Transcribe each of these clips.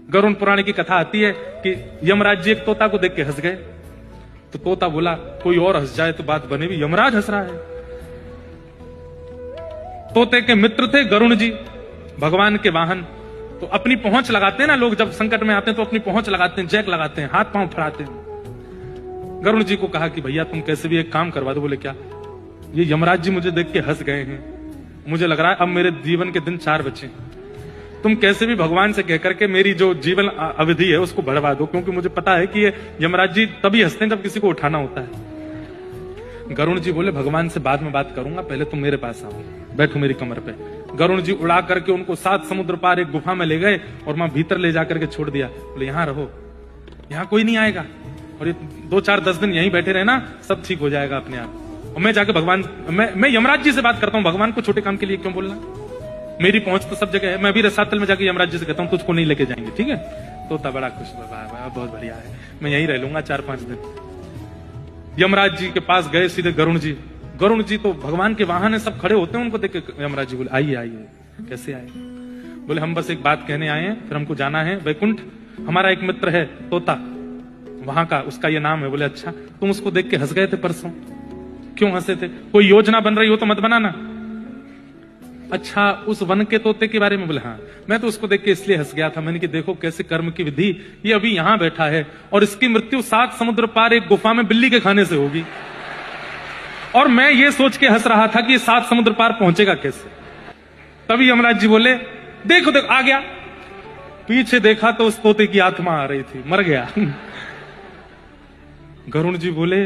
गरुड़ पुराण की कथा आती है कि यमराज जी एक तोता को देख के हंस गए। तो तोता बोला कोई और हंस जाए तो बात बने भी, यमराज हंस रहा है। तोते के मित्र थे गरुड़ जी, भगवान के वाहन। तो अपनी पहुंच लगाते हैं ना लोग, जब संकट में आते हैं तो अपनी पहुंच लगाते हैं, जैक लगाते हैं, हाथ पांव फड़ाते हैं। गरुड़ जी को कहा कि भैया तुम कैसे भी एक काम करवा दो। बोले क्या? ये यमराज जी मुझे देख के हंस गए हैं, मुझे लग रहा है अब मेरे जीवन के दिन 4 बचे। तुम कैसे भी भगवान से कहकर के मेरी जो जीवन अवधि है उसको बढ़वा दो, क्योंकि मुझे पता है कि ये यमराज जी तभी हंसते हैं जब किसी को उठाना होता है। गरुड़ जी बोले भगवान से बाद में बात करूंगा, पहले तुम मेरे पास आओ, बैठो मेरी कमर पे। गरुड़ जी उड़ा करके उनको 7 समुद्र पार एक गुफा में ले गए और वहां भीतर ले जाकर के छोड़ दिया। बोले यहां रहो, यहां कोई नहीं आएगा, और ये 2-4-10 दिन यहीं बैठे रहना, सब ठीक हो जाएगा अपने आप। और मैं जाके भगवान, मैं यमराज जी से बात करता हूं, भगवान को छोटे काम के लिए क्यों बोलना? मेरी पहुंच तो सब जगह है। मैं भी रसातल में जाके यमराज जी से कहता हूं तुझको नहीं लेके जाएंगे, ठीक है? तोता बड़ा खुश हुआ, बहुत बढ़िया है, मैं यहीं रह लूंगा 4-5 दिन। यमराज जी के पास गए सीधे गरुड़ जी। गरुड़ जी तो भगवान के वाहन है, सब खड़े होते हैं, उनको देख के यमराज जी बोले आइए आइए। कैसे आए? बोले हम बस एक बात कहने आए हैं, फिर हमको जाना है वैकुंठ। हमारा एक मित्र है तोता, वहां का, उसका ये नाम है। बोले अच्छा, तुम उसको देख के हंस गए थे परसों, क्यों हंसे थे? कोई योजना बन रही हो तो मत बनाना। अच्छा, उस वन के तोते के बारे में? बोले हाँ, मैं तो उसको देख के इसलिए हंस गया था, मैंने कि देखो कैसे कर्म की विधि, ये अभी यहां बैठा है और इसकी मृत्यु 7 समुद्र पार एक गुफा में बिल्ली के खाने से होगी, और मैं ये सोच के हंस रहा था कि ये 7 समुद्र पार पहुंचेगा कैसे। तभी यमराज जी बोले देखो देखो आ गया। पीछे देखा तो उस तोते की आत्मा आ रही थी, मर गया। गरुड़ जी बोले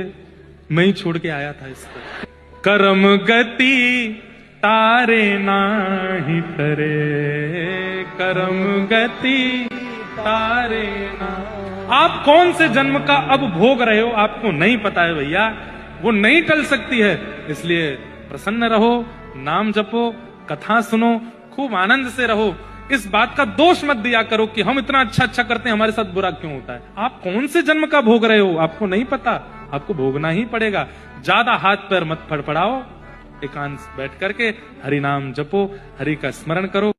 मैं ही छोड़ के आया था इसको। कर्म गति तारे नाही तरे, कर्म गति तारे ना। आप कौन से जन्म का अब भोग रहे हो आपको नहीं पता है भैया, वो नहीं टल सकती है। इसलिए प्रसन्न रहो, नाम जपो, कथा सुनो, खूब आनंद से रहो। इस बात का दोष मत दिया करो कि हम इतना अच्छा अच्छा करते हैं, हमारे साथ बुरा क्यों होता है। आप कौन से जन्म का भोग रहे हो आपको नहीं पता, आपको भोगना ही पड़ेगा। ज्यादा हाथ पैर मत फड़फड़ाओ, एकांत बैठ करके हरि नाम जपो, हरि का स्मरण करो।